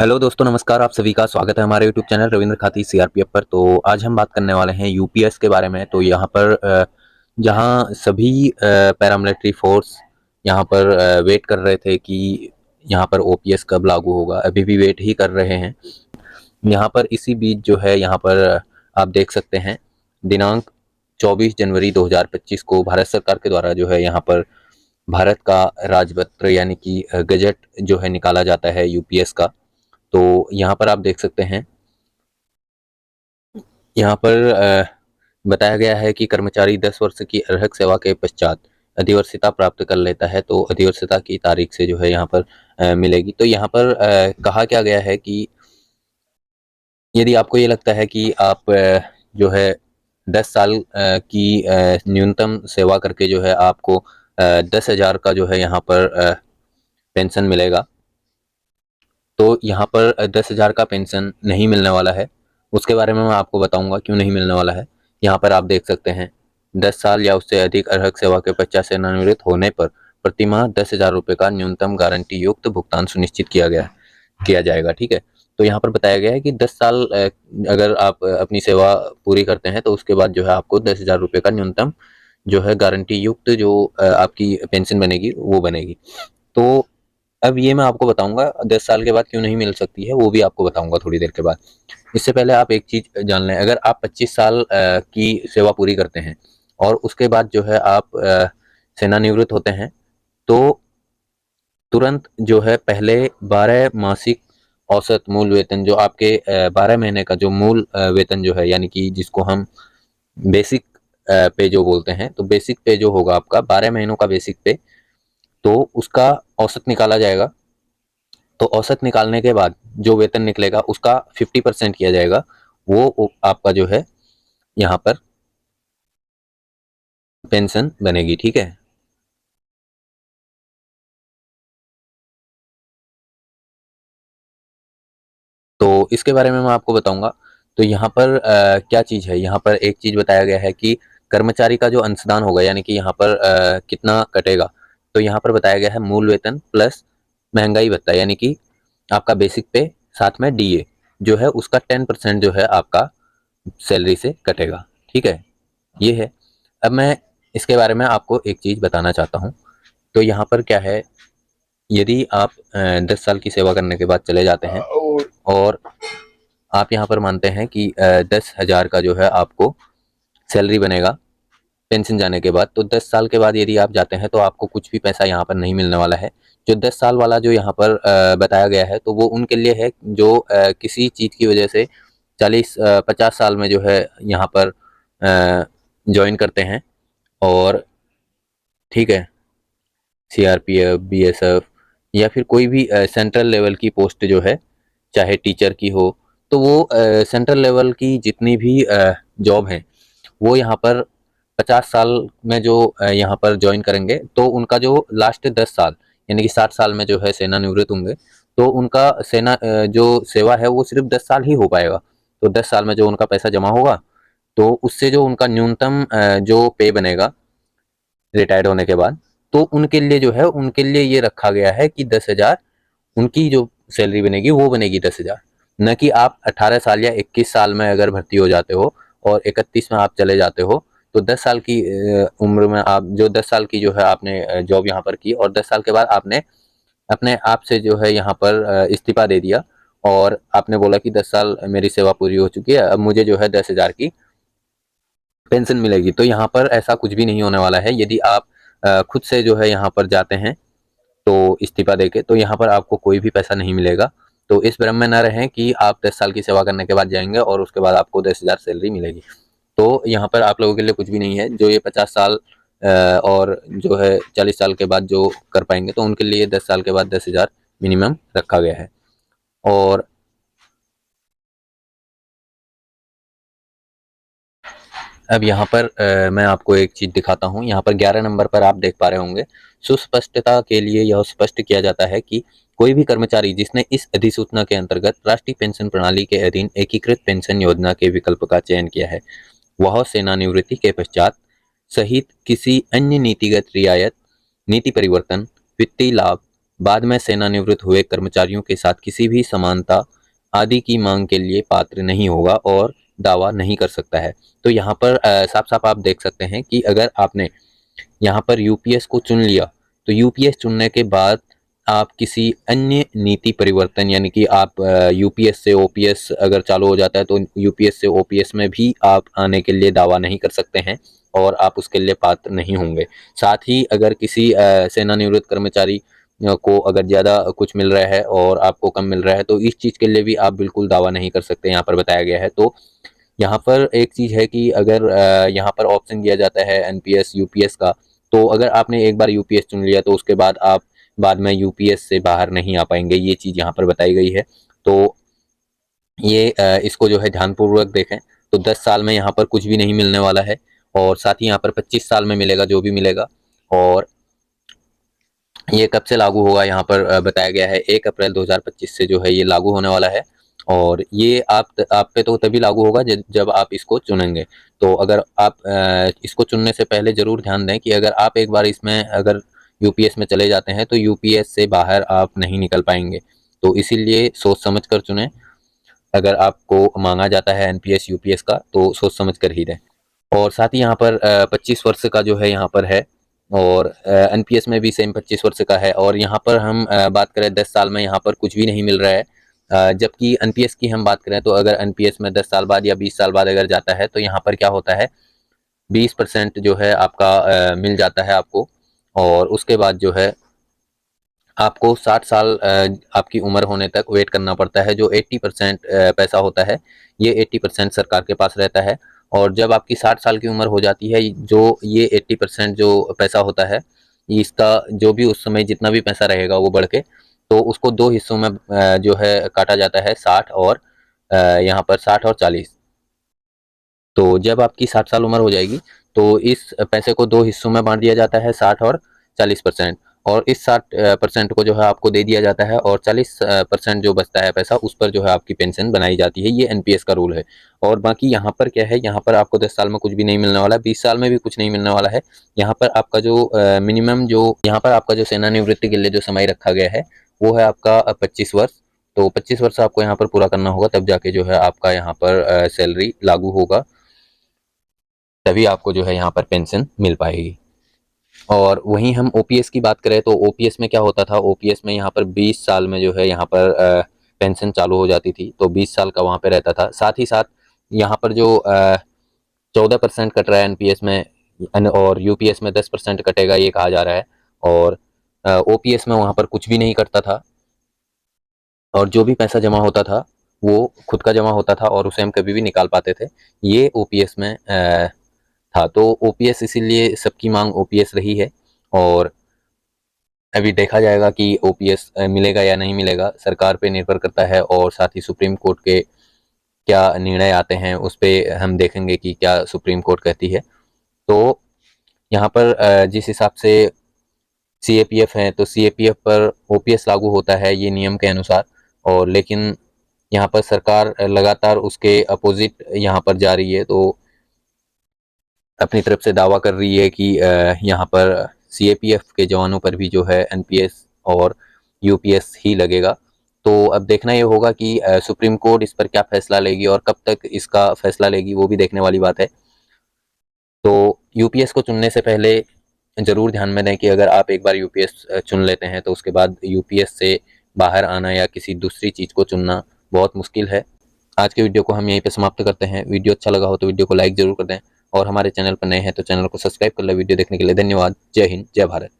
Hello दोस्तों, नमस्कार। आप सभी का स्वागत है हमारे यूट्यूब चैनल रविंद्र खाती सीआरपीएफ पर। तो आज हम बात करने वाले हैं यूपीएस के बारे में। तो यहाँ पर जहाँ सभी पैरामिलिट्री फोर्स यहाँ पर वेट कर रहे थे कि यहाँ पर ओपीएस कब लागू होगा, अभी भी वेट ही कर रहे हैं। यहाँ पर इसी बीच जो है यहाँ पर आप देख सकते हैं दिनांक 24 जनवरी 2025 को भारत सरकार के द्वारा जो है यहाँ पर भारत का राजपत्र यानी कि गजट जो है निकाला जाता है यूपीएस का। तो यहाँ पर आप देख सकते हैं, यहाँ पर बताया गया है कि कर्मचारी 10 वर्ष की अर्हक सेवा के पश्चात अधिवर्षिता प्राप्त कर लेता है तो अधिवर्षिता की तारीख से जो है यहाँ पर मिलेगी। तो यहाँ पर कहा क्या गया है कि यदि आपको ये लगता है कि आप जो है 10 साल की न्यूनतम सेवा करके जो है आपको 10,000 का जो है यहाँ पर पेंशन मिलेगा, तो यहाँ पर 10,000 का पेंशन नहीं मिलने वाला है। उसके बारे में मैं आपको बताऊंगा क्यों नहीं मिलने वाला है। यहाँ पर आप देख सकते हैं 10 साल या उससे अधिक अर्हक सेवा के पश्चात सेवानिवृत्त होने पर प्रतिमाह 10,000 रुपये का न्यूनतम गारंटी युक्त भुगतान सुनिश्चित किया जाएगा। ठीक है, तो यहाँ पर बताया गया है कि 10 साल अगर आप अपनी सेवा पूरी करते हैं तो उसके बाद जो है आपको 10,000 रुपये का न्यूनतम जो है गारंटी युक्त जो आपकी पेंशन बनेगी वो बनेगी। तो अब ये मैं आपको बताऊंगा 10 साल के बाद क्यों नहीं मिल सकती है, वो भी आपको बताऊंगा थोड़ी देर के बाद। इससे पहले आप एक चीज जान लें, अगर आप 25 साल की सेवा पूरी करते हैं और उसके बाद जो है आप सेवानिवृत्त होते हैं तो तुरंत जो है पहले 12 मासिक औसत मूल वेतन जो आपके 12 महीने का जो मूल वेतन जो है यानी कि जिसको हम बेसिक पे जो बोलते हैं, तो बेसिक पे जो होगा आपका 12 महीनों का बेसिक पे, तो उसका औसत निकाला जाएगा। तो औसत निकालने के बाद जो वेतन निकलेगा उसका 50% किया जाएगा, वो आपका जो है यहाँ पर पेंशन बनेगी। ठीक है, तो इसके बारे में मैं आपको बताऊंगा। तो यहाँ पर क्या चीज़ है, यहाँ पर एक चीज़ बताया गया है कि कर्मचारी का जो अंशदान होगा यानी कि यहाँ पर कितना कटेगा। तो यहाँ पर बताया गया है मूल वेतन प्लस महंगाई भत्ता यानी कि आपका बेसिक पे साथ में डीए जो है उसका 10% जो है आपका सैलरी से कटेगा। ठीक है, ये है। अब मैं इसके बारे में आपको एक चीज़ बताना चाहता हूँ। तो यहाँ पर क्या है, यदि आप 10 साल की सेवा करने के बाद चले जाते हैं और आप यहाँ पर मानते हैं कि 10,000 का जो है आपको सैलरी बनेगा पेंशन जाने के बाद, तो 10 साल के बाद यदि आप जाते हैं तो आपको कुछ भी पैसा यहाँ पर नहीं मिलने वाला है। जो 10 साल वाला जो यहाँ पर बताया गया है तो वो उनके लिए है जो किसी चीज़ की वजह से 50 साल में जो है यहाँ पर ज्वाइन करते हैं। और ठीक है, सीआरपीएफ, बीएसएफ या फिर कोई भी सेंट्रल लेवल की पोस्ट जो है, चाहे टीचर की हो, तो वो सेंट्रल लेवल की जितनी भी जॉब हैं वो यहाँ पर 50 साल में जो यहाँ पर ज्वाइन करेंगे तो उनका जो लास्ट 10 साल यानी कि 60 साल में जो है सेवानिवृत्त होंगे, तो उनका जो सेवा है वो सिर्फ 10 साल ही हो पाएगा। तो 10 साल में जो उनका पैसा जमा होगा तो उससे जो उनका न्यूनतम जो पे बनेगा रिटायर्ड होने के बाद, तो उनके लिए जो है उनके लिए ये रखा गया है कि 10,000 उनकी जो सैलरी बनेगी वो बनेगी 10,000। न कि आप 18 साल या 21 साल में अगर भर्ती हो जाते हो और 31 में आप चले जाते हो तो 10 साल की उम्र में आप जो 10 साल की जो है आपने जॉब यहाँ पर की और 10 साल के बाद आपने अपने आप से जो है यहाँ पर इस्तीफा दे दिया और आपने बोला कि 10 साल मेरी सेवा पूरी हो चुकी है, अब मुझे जो है 10,000 की पेंशन मिलेगी। तो यहाँ पर ऐसा कुछ भी नहीं होने वाला है। यदि आप खुद से जो है यहाँ पर जाते हैं तो इस्तीफा देके, तो यहाँ पर आपको कोई भी पैसा नहीं मिलेगा। तो इस भ्रम में ना रहें कि आप 10 साल की सेवा करने के बाद जाएंगे और उसके बाद आपको 10,000 सैलरी मिलेगी। तो यहाँ पर आप लोगों के लिए कुछ भी नहीं है। जो ये 50 साल और जो है 40 साल के बाद जो कर पाएंगे तो उनके लिए 10 साल के बाद 10,000 मिनिमम रखा गया है। और अब यहाँ पर मैं आपको एक चीज़ दिखाता हूँ। यहाँ पर 11 नंबर पर आप देख पा रहे होंगे, सुस्पष्टता के लिए यह स्पष्ट किया जाता है कि कोई भी कर्मचारी जिसने इस अधिसूचना के अंतर्गत राष्ट्रीय पेंशन प्रणाली के अधीन एकीकृत पेंशन योजना के विकल्प का चयन किया है, वह सेवानिवृत्ति के पश्चात सहित किसी अन्य नीतिगत रियायत, नीति परिवर्तन, वित्तीय लाभ, बाद में सेवानिवृत्त हुए कर्मचारियों के साथ किसी भी समानता आदि की मांग के लिए पात्र नहीं होगा और दावा नहीं कर सकता है। तो यहाँ पर साफ साफ आप देख सकते हैं कि अगर आपने यहाँ पर यूपीएस को चुन लिया, तो यूपीएस चुनने के बाद आप किसी अन्य नीति परिवर्तन, यानी कि आप यूपीएस से ओपीएस अगर चालू हो जाता है तो यूपीएस से ओपीएस में भी आप आने के लिए दावा नहीं कर सकते हैं और आप उसके लिए पात्र नहीं होंगे। साथ ही अगर किसी सेवानिवृत्त कर्मचारी को अगर ज़्यादा कुछ मिल रहा है और आपको कम मिल रहा है, तो इस चीज़ के लिए भी आप बिल्कुल दावा नहीं कर सकते, यहाँ पर बताया गया है। तो यहाँ पर एक चीज़ है कि अगर यहाँ पर ऑप्शन दिया जाता है एनपीएस यूपीएस का, तो अगर आपने एक बार यूपीएस चुन लिया तो उसके बाद आप बाद में यूपीएस से बाहर नहीं आ पाएंगे, ये चीज़ यहाँ पर बताई गई है। तो ये इसको जो है ध्यानपूर्वक देखें। तो 10 साल में यहाँ पर कुछ भी नहीं मिलने वाला है और साथ ही यहाँ पर 25 साल में मिलेगा जो भी मिलेगा। और ये कब से लागू होगा यहाँ पर बताया गया है 1 अप्रैल 2025 से जो है ये लागू होने वाला है। और ये आप पे तो तभी लागू होगा जब आप इसको चुनेंगे। तो अगर आप इसको चुनने से पहले ज़रूर ध्यान दें कि अगर आप एक बार इसमें अगर यूपीएस में चले जाते हैं तो यूपीएस से बाहर आप नहीं निकल पाएंगे। तो इसीलिए सोच समझ कर चुनें। अगर आपको मांगा जाता है एनपीएस यूपीएस का तो सोच समझ कर ही दें। और साथ ही यहाँ पर 25 वर्ष का जो है यहाँ पर है और एनपीएस में भी सेम 25 वर्ष का है। और यहाँ पर हम बात करें 10 साल में यहाँ पर कुछ भी नहीं मिल रहा है, जबकि एनपीएस की हम बात करें तो अगर एनपीएस में 10 साल बाद या 20 साल बाद अगर जाता है तो यहाँ पर क्या होता है 20% जो है आपका मिल जाता है आपको। और उसके बाद जो है आपको 60 साल आपकी उम्र होने तक वेट करना पड़ता है। जो 80% पैसा होता है ये 80% सरकार के पास रहता है। और जब आपकी 60 साल की उम्र हो जाती है, जो ये 80% जो पैसा होता है, इसका जो भी उस समय जितना भी पैसा रहेगा वो बढ़ के तो उसको 2 हिस्सों में जो है काटा जाता है, 60 और यहाँ पर 60 और 40। तो जब आपकी 60 साल उम्र हो जाएगी तो इस पैसे को 2 हिस्सों में बांट दिया जाता है, 60 और 40%। और इस 60% को जो है आपको दे दिया जाता है और 40% जो बचता है पैसा उस पर जो है आपकी पेंशन बनाई जाती है। ये एनपीएस का रूल है। और बाकी यहाँ पर क्या है, यहाँ पर आपको 10 साल में कुछ भी नहीं मिलने वाला है, 20 साल में भी कुछ नहीं मिलने वाला है। यहाँ पर आपका जो मिनिमम जो यहाँ पर आपका जो सेवानिवृत्ति के लिए जो समय रखा गया है वो है आपका 25 वर्ष। तो 25 वर्ष आपको यहाँ पर पूरा करना होगा, तब जाके जो है आपका यहाँ पर सैलरी लागू होगा, तभी आपको जो है यहाँ पर पेंशन मिल पाएगी। और वहीं हम ओपीएस की बात करें तो ओपीएस में क्या होता था, ओपीएस में यहाँ पर 20 साल में जो है यहाँ पर पेंशन चालू हो जाती थी, तो 20 साल का वहाँ पे रहता था। साथ ही साथ यहाँ पर जो 14% कट रहा है एनपीएस में और यूपीएस में 10% कटेगा ये कहा जा रहा है। और ओपीएस में वहाँ पर कुछ भी नहीं कटता था और जो भी पैसा जमा होता था वो खुद का जमा होता था और उसे हम कभी भी निकाल पाते थे। ये ओपीएस में था। तो ओपीएस इसीलिए सबकी मांग ओपीएस रही है और अभी देखा जाएगा कि ओपीएस मिलेगा या नहीं मिलेगा, सरकार पे निर्भर करता है। और साथ ही सुप्रीम कोर्ट के क्या निर्णय आते हैं उस पर हम देखेंगे कि क्या सुप्रीम कोर्ट कहती है। तो यहाँ पर जिस हिसाब से सीएपीएफ है तो सीएपीएफ पर ओपीएस लागू होता है ये नियम के अनुसार। और लेकिन यहाँ पर सरकार लगातार उसके अपोजिट यहाँ पर जा रही है, तो अपनी तरफ से दावा कर रही है कि यहाँ पर सीएपीएफ के जवानों पर भी जो है एनपीएस और यूपीएस ही लगेगा। तो अब देखना ये होगा कि सुप्रीम कोर्ट इस पर क्या फैसला लेगी और कब तक इसका फैसला लेगी, वो भी देखने वाली बात है। तो यूपीएस को चुनने से पहले ज़रूर ध्यान में दें कि अगर आप एक बार यूपीएस चुन लेते हैं तो उसके बाद यूपीएस से बाहर आना या किसी दूसरी चीज़ को चुनना बहुत मुश्किल है। आज के वीडियो को हम यहीं पे समाप्त करते हैं। वीडियो अच्छा लगा हो तो वीडियो को लाइक ज़रूर कर दें और हमारे चैनल पर नए हैं तो चैनल को सब्सक्राइब कर लें। वीडियो देखने के लिए धन्यवाद। जय हिंद, जय भारत।